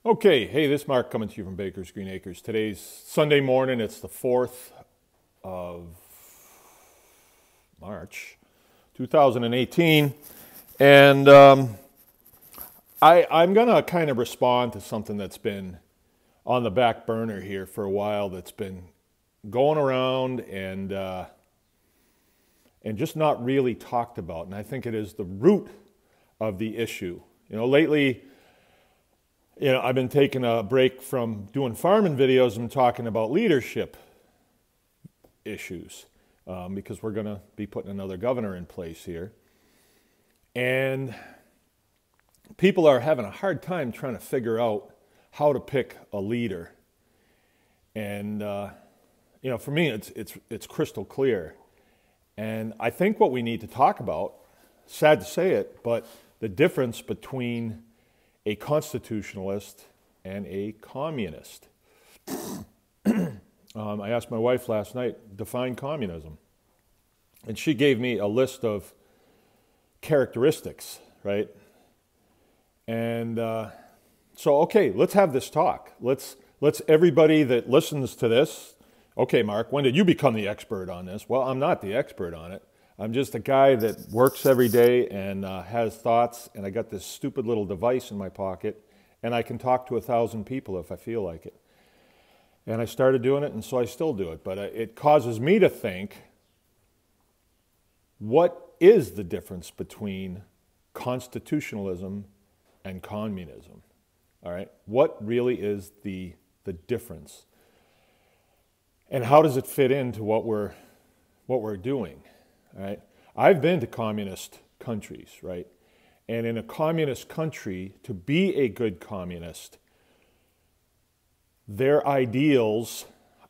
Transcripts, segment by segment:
Okay, hey, this is Mark coming to you from Baker's Green Acres. Today's Sunday morning. It's the 4th of March, 2018. And I'm going to kind of respond to something that's been on the back burner here for a while, that's been going around and just not really talked about. And I think it is the root of the issue. You know, lately, I've been taking a break from doing farming videos and talking about leadership issues because we're going to be putting another governor in place here. And people are having a hard time trying to figure out how to pick a leader. And, for me, it's crystal clear. And I think what we need to talk about, sad to say it, but the difference between a constitutionalist and a communist. I asked my wife last night, define communism. And she gave me a list of characteristics, right? And so, okay, let's have this talk. Let's everybody that listens to this, okay, Mark, when did you become the expert on this? Well, I'm not the expert on it. I'm just a guy that works every day and has thoughts, and I got this stupid little device in my pocket, and I can talk to 1,000 people if I feel like it. And I started doing it, and so I still do it. But it causes me to think, what is the difference between constitutionalism and communism? All right, what really is the difference? And how does it fit into what we're doing? Right? I've been to communist countries, right? And in a communist country, to be a good communist, their ideals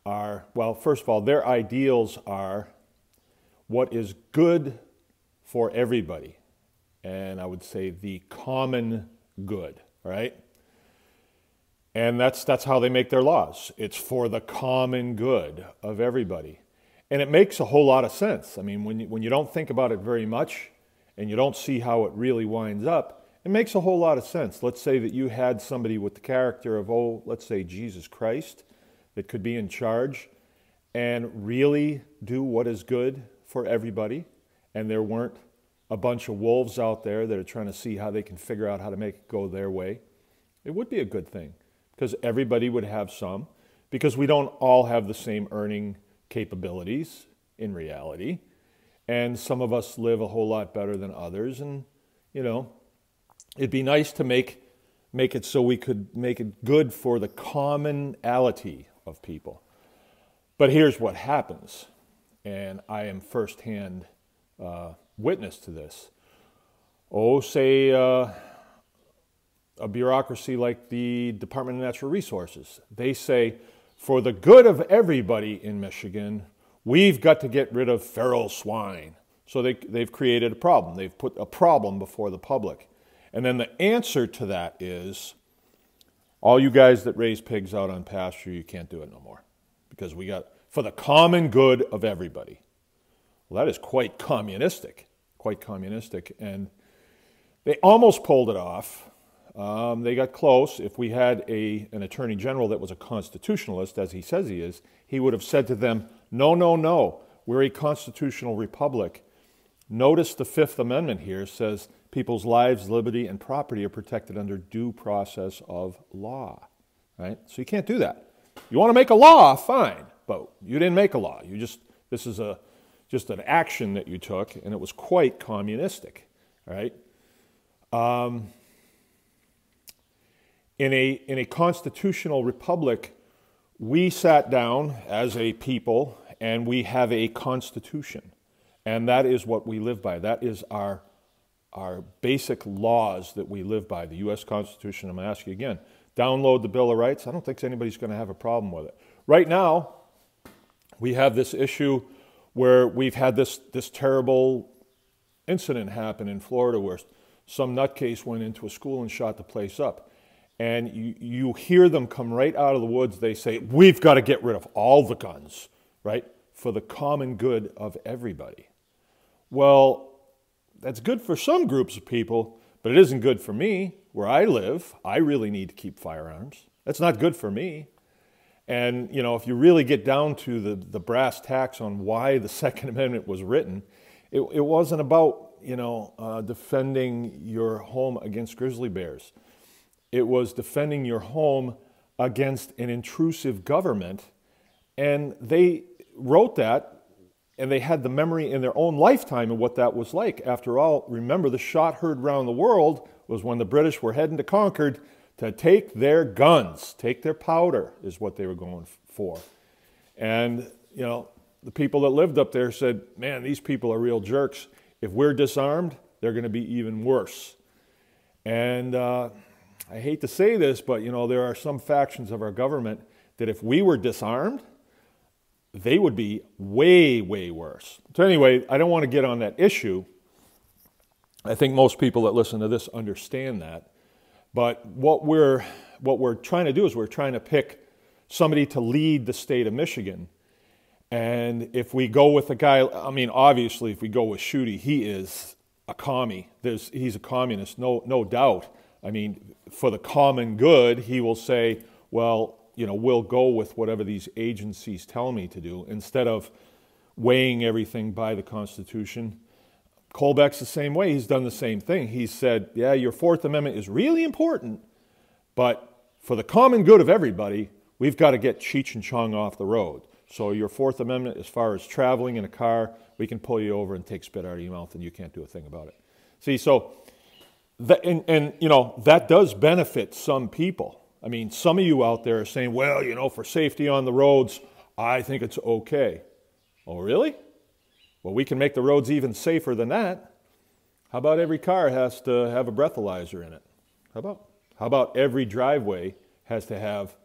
are, well, first of all, their ideals are what is good for everybody. And I would say the common good, right? And that's how they make their laws. It's for the common good of everybody. And it makes a whole lot of sense. I mean, when you don't think about it very much and you don't see how it really winds up, it makes a whole lot of sense. Let's say that you had somebody with the character of, let's say Jesus Christ, that could be in charge and really do what is good for everybody, and there weren't a bunch of wolves out there that are trying to see how they can figure out how to make it go their way. It would be a good thing because everybody would have some, because we don't all have the same earning capabilities in reality, and some of us live a whole lot better than others, and it'd be nice to make it so we could make it good for the commonality of people. But here's what happens, and I am firsthand witness to this. Say a bureaucracy like the Department of Natural Resources. They say, for the good of everybody in Michigan, we've got to get rid of feral swine. So they've created a problem. They've put a problem before the public. And then the answer to that is, all you guys that raise pigs out on pasture, you can't do it no more. Because we got, for the common good of everybody. Well, that is quite communistic. And they almost pulled it off. They got close. If we had an attorney general that was a constitutionalist, as he says he is, he would have said to them, no, we're a constitutional republic. Notice the Fifth Amendment here says people's lives, liberty, and property are protected under due process of law. Right? So you can't do that. You want to make a law, fine, but you didn't make a law. This is just an action that you took, and it was quite communistic. Right? In a constitutional republic, we sat down as a people and we have a constitution. And that is what we live by. That is our basic laws that we live by, the U.S. Constitution. I'm going to ask you again, download the Bill of Rights. I don't think anybody's going to have a problem with it. Right now, we have this issue where we've had this terrible incident happen in Florida where some nutcase went into a school and shot the place up. And you hear them come right out of the woods. They say, we've got to get rid of all the guns, right, for the common good of everybody. Well, that's good for some groups of people, but it isn't good for me. Where I live, I really need to keep firearms. That's not good for me. And, you know, if you really get down to the brass tacks on why the Second Amendment was written, it wasn't about, you know, defending your home against grizzly bears. It was defending your home against an intrusive government. And they wrote that, and they had the memory in their own lifetime of what that was like. After all, remember, the shot heard round the world was when the British were heading to Concord to take their guns, take their powder, is what they were going for. And, you know, the people that lived up there said, man, these people are real jerks. If we're disarmed, they're going to be even worse. And I hate to say this, but, you know, there are some factions of our government that if we were disarmed, they would be way, way worse. So anyway, I don't want to get on that issue. I think most people that listen to this understand that. But what we're trying to do is we're trying to pick somebody to lead the state of Michigan. And if we go with a guy, I mean, obviously, if we go with Schuette, he is a commie. He's a communist, no doubt. I mean, for the common good, he will say, well, you know, we'll go with whatever these agencies tell me to do instead of weighing everything by the Constitution. Colbeck's the same way. He's done the same thing. He said, yeah, your Fourth Amendment is really important, but for the common good of everybody, we've got to get Cheech and Chong off the road. So your Fourth Amendment, as far as traveling in a car, we can pull you over and take spit out of your mouth and you can't do a thing about it. See, so, and you know, that does benefit some people. I mean, some of you out there are saying, well, you know, for safety on the roads, I think it's okay. Oh, really? Well, we can make the roads even safer than that. How about every car has to have a breathalyzer in it? How about every driveway has to have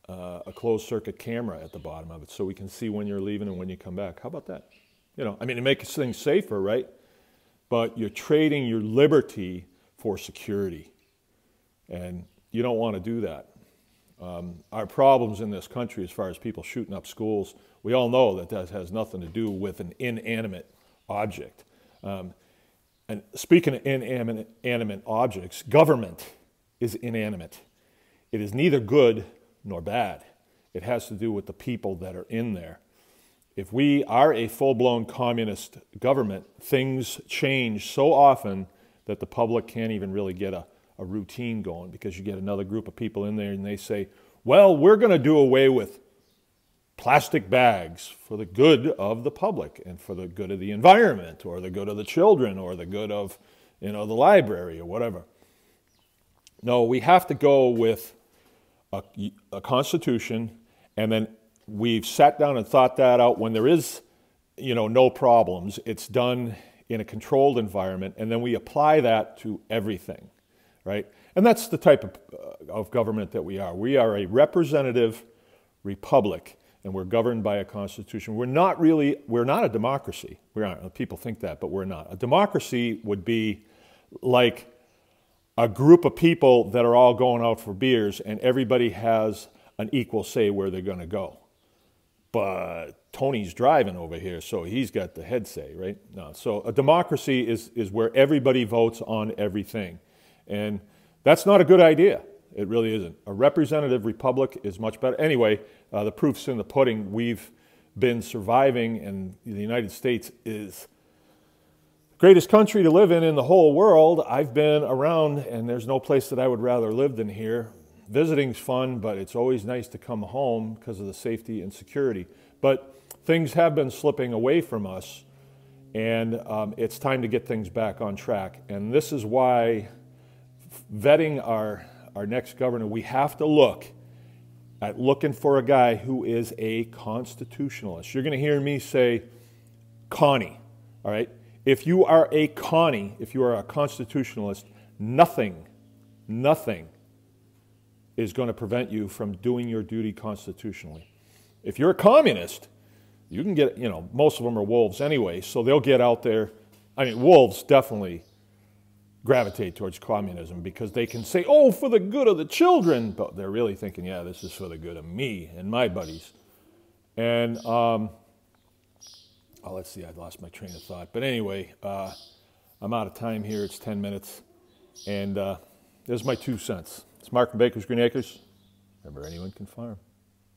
a closed circuit camera at the bottom of it so we can see when you're leaving and when you come back? How about that? You know, I mean, it makes things safer, right? But you're trading your liberty for security. And you don't want to do that. Our problems in this country as far as people shooting up schools, we all know that that has nothing to do with an inanimate object. And speaking of inanimate objects, government is inanimate. It is neither good nor bad. It has to do with the people that are in there. If we are a full-blown communist government, things change so often that the public can't even really get a routine going, because you get another group of people in there and they say, well, we're going to do away with plastic bags for the good of the public and for the good of the environment or the good of the children or the good of, you know, the library or whatever. No, we have to go with a constitution, and then we've sat down and thought that out when there is, you know, no problems. It's done in a controlled environment, and then we apply that to everything. Right? And that's the type of government that we are. We are a representative republic, and we're governed by a constitution. We're not a democracy. We aren't. People think that, but we're not. A democracy would be like a group of people that are all going out for beers, and everybody has an equal say where they're going to go. But Tony's driving over here, so he's got the head say, right? No. So a democracy is where everybody votes on everything. And that's not a good idea. It really isn't. A representative republic is much better. Anyway, the proof's in the pudding. We've been surviving, and the United States is the greatest country to live in the whole world. I've been around, and there's no place that I would rather live than here. Visiting's fun, but it's always nice to come home because of the safety and security. But things have been slipping away from us, and it's time to get things back on track. And this is why vetting our next governor, we have to look at looking for a guy who is a constitutionalist. You're going to hear me say Connie, all right? If you are a Connie, if you are a constitutionalist, nothing is going to prevent you from doing your duty constitutionally. If you're a communist, you can get, you know, most of them are wolves anyway, so they'll get out there. I mean, wolves definitely gravitate towards communism because they can say, oh, for the good of the children, but they're really thinking, yeah, this is for the good of me and my buddies. And, oh, let's see, I lost my train of thought. But anyway, I'm out of time here. It's 10 minutes. And there's my 2 cents. It's Mark from Baker's Green Acres. Remember, anyone can farm.